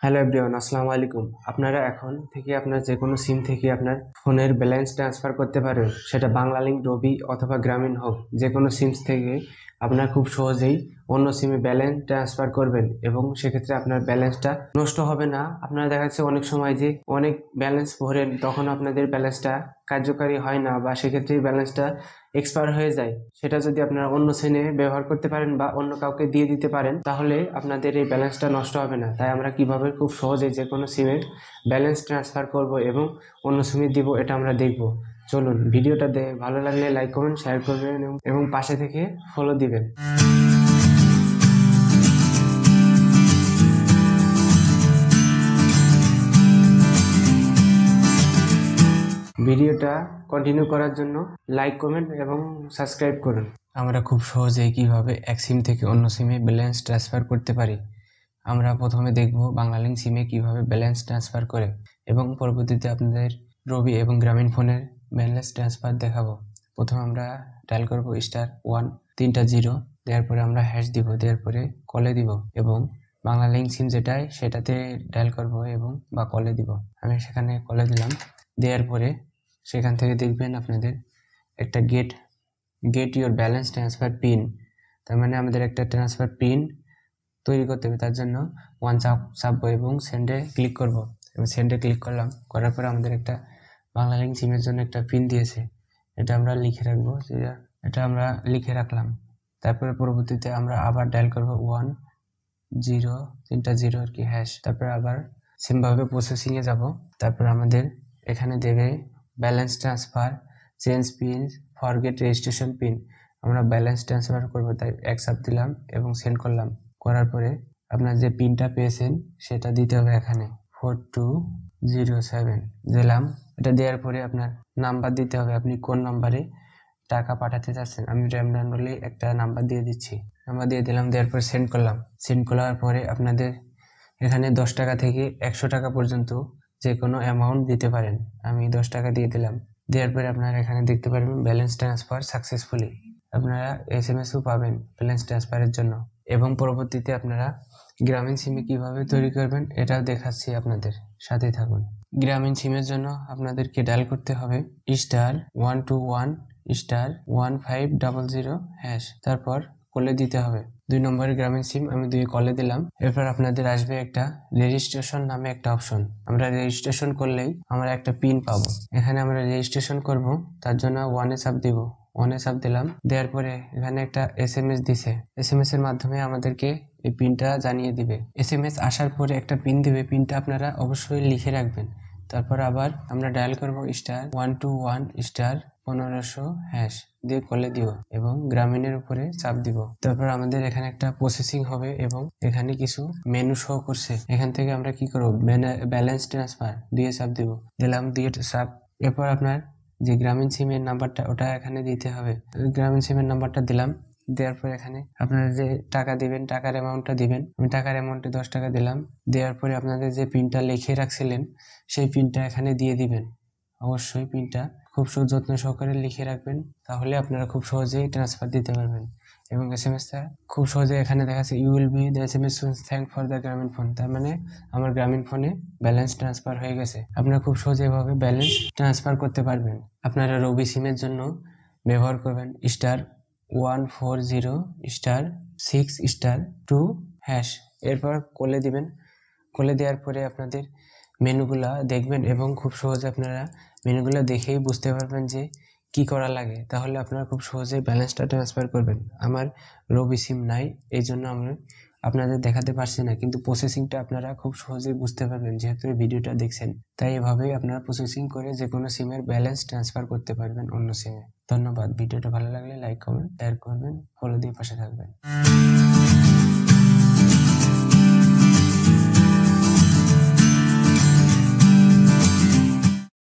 Hello everyone, আসসালামু আলাইকুম। আপনারা এখন থেকে আপনার যে কোনো সিম থেকে আপনার ফোনের ব্যালেন্স ট্রান্সফার করতে পারবেন, সেটা বাংলালিংক, রবি অথবা গ্রামীণ হোক। যে কোনো সিমস থেকে আপনার খুব সহজেই অন্য সিমে ব্যালেন্স ট্রান্সফার করবেন এবং সেক্ষেত্রে আপনার ব্যালেন্সটা নষ্ট হবে না। আপনারা দেখা যাচ্ছে অনেক সময় যে অনেক ব্যালেন্স ভরেন, তখন আপনাদের ব্যালেন্সটা কার্যকারী হয় না বা সেক্ষেত্রে ব্যালেন্সটা এক্সপায়ার হয়ে যায়। সেটা যদি আপনারা অন্য সিমে ব্যবহার করতে পারেন বা অন্য কাউকে দিয়ে দিতে পারেন, তাহলে আপনাদের এই ব্যালেন্সটা নষ্ট হবে না। তাই আমরা কিভাবে খুব সহজে যে কোনো সিমের ব্যালেন্স ট্রান্সফার করব এবং অন্য সিমে দিব, এটা আমরা দেখব। চলুন, ভিডিওটা ভালো লাগলে লাইক, কমেন্ট, শেয়ার করবেন এবং পাশে থেকে ফলো দিবেন। ভিডিওটা কন্টিনিউ করার জন্য লাইক, কমেন্ট এবং সাবস্ক্রাইব করুন। আমরা খুব সহজেই কিভাবে এক সিম থেকে অন্য সিমে ব্যালেন্স ট্রান্সফার করতে পারি। আমরা প্রথমে দেখব বাংলালিংক সিমে কিভাবে ব্যালেন্স ট্রান্সফার করে এবং পরবর্তীতে আপনাদের রবি এবং গ্রামীণ ফোনের ব্যালেন্স ট্রান্সফার দেখাবো। প্রথমে আমরা ডায়াল করব *1 3টা 0, দেওয়ার পরে আমরা হ্যাশ দিব, দেওয়ার পরে কলে দিব এবং বাংলালিংক সিম যেটাই সেটাতে ডায়াল করব এবং বা কলে দিব। আমি সেখানে কলে দিলাম। দেওয়ার পরে সেখান থেকে দেখবেন আপনাদের একটা get your balance transfer pin, তার মানে আমাদের একটা ট্রান্সফার পিন তৈরি করতে হবে। তার জন্য ওয়ান চাপবো এবং সেন্ডে ক্লিক করব এবং সেন্ডে ক্লিক করলাম। করার পরে আমাদের একটা বাংলালিংক সিমের জন্য একটা পিন দিয়েছে, এটা আমরা লিখে রাখবো। এটা আমরা লিখে রাখলাম। তারপরে পরবর্তীতে আমরা আবার ডায়াল করব 1 0 3টা 0 আর কি, হ্যাশ। তারপরে আবার সেমভাবে প্রসেসিংয়ে যাব। তারপর আমাদের এখানে দেবে balance transfer, change pin, forget registration pin. আমরা ব্যালেন্স ট্রান্সফার করব, তাই এক চাপ দিলাম এবং সেন্ড করলাম। করার পরে আপনার যে পিনটা পেয়েছেন সেটা দিতে হবে। এখানে 4207 দিলাম। এটা দেওয়ার পরে আপনার নাম্বার দিতে হবে, আপনি কোন নাম্বারে টাকা পাঠাতে চাচ্ছেন। আমি র্যান্ডমলি একটা নাম্বার দিয়ে দিচ্ছি, নাম্বার দিয়ে দিলাম। দেওয়ার পরে সেন্ড করলাম। সেন্ড করার পরে আপনাদের এখানে 10 টাকা থেকে 100 টাকা পর্যন্ত যে কোনো অ্যামাউন্ট দিতে পারেন। আমি 10 টাকা দিয়ে দিলাম। দেওয়ার পরে আপনারা এখানে দেখতে পারবেন ব্যালেন্স ট্রান্সফার সাকসেসফুলি। আপনারা SMS-ও পাবেন ব্যালেন্স ট্রান্সফারের জন্য। এবং পরবর্তীতে আপনারা গ্রামীণ সিমে কিভাবে তৈরি করবেন এটাও দেখাচ্ছি, আপনাদের সাথে থাকুন। গ্রামীণ সিমের জন্য আপনাদেরকে ডায়াল করতে হবে *121 *1500 হ্যাশ, তারপর কলে দিতে হবে। 2 নম্বরের গ্রামীণ সিম, আমি 2 কলে দিলাম। এরপর আপনাদের আসবে একটা রেজিস্ট্রেশন নামে একটা অপশন। আমরা রেজিস্ট্রেশন করলেই আমরা একটা পিন পাবো। এখানে আমরা রেজিস্ট্রেশন করব, তার জন্য 1-এ চাপ দিব। 1-এ চাপ দিলাম। দেওয়ার পরে এখানে একটা SMS দিছে। SMS এর মাধ্যমে আমাদেরকে এই পিনটা জানিয়ে দিবে। SMS আসার পরে একটা পিন দিবে, পিনটা আপনারা অবশ্যই লিখে রাখবেন। তারপর আবার আমরা ডায়াল করব *121 *1500 হ্যাশ দিয়ে কলে দিব এবং গ্রামীণের উপরে চাপ দিব। তারপর আমাদের এখানে একটা প্রসেসিং হবে এবং এখানে কিছু মেনু শো করছে। এখান থেকে আমরা কি করব, ব্যালেন্স ট্রান্সফার দিয়ে চাপ দিব। দিলাম, দিয়ে চাপ। এরপর আপনার যে গ্রামীণ সিমের নাম্বারটা ওটা এখানে দিতে হবে। গ্রামীণ সিমের নাম্বারটা দিলাম। দেওয়ার পর এখানে আপনারা যে টাকা দিবেন, টাকার অ্যামাউন্টটা দিবেন। আমি টাকার অ্যামাউন্টে 10 টাকা দিলাম। দেওয়ার পরে আপনাদের যে পিনটা লিখে রাখছিলেন সেই পিনটা এখানে দিয়ে দিবেন। অবশ্যই পিনটা খুব যত্ন সহকারে লিখে রাখবেন, তাহলে আপনারা খুব সহজেই ট্রান্সফার দিতে পারবেন। এবং SMS-টা খুব সহজে এখানে দেখাচ্ছে you will be the SMS thank for the Grameenphone, তার মানে আমার গ্রামীণ ফোনে ব্যালেন্স ট্রান্সফার হয়ে গেছে। আপনারা খুব সহজে এভাবে ব্যালেন্স ট্রান্সফার করতে পারবেন। আপনারা রবি সিমের জন্য ব্যবহার করবেন *140 *6 2 হ্যাশ, এরপর কলে দিবেন। কলে দেওয়ার পরে আপনাদের মেনুগুলা দেখবেন এবং খুব সহজে আপনারা মেনুগুলো দেখেই বুঝতে পারবেন যে কি করা লাগে, তাহলে আপনারা খুব সহজেই ব্যালেন্সটা ট্রান্সফার করবেন। আমার রবি সিম নাই, এই জন্য আমি আপনাদের দেখাতে পারছি না, কিন্তু প্রসেসিংটা আপনারা খুব সহজেই বুঝতে পারবেন যেহেতু এই ভিডিওটা দেখছেন। তাই এভাবেই আপনারা প্রসেসিং করে যে কোনো সিমের ব্যালেন্স ট্রান্সফার করতে পারবেন অন্য সিমে। ধন্যবাদ। ভিডিওটা ভালো লাগলে লাইক, কমেন্ট, শেয়ার করবেন, ফলো দিয়ে পাশে থাকবেন।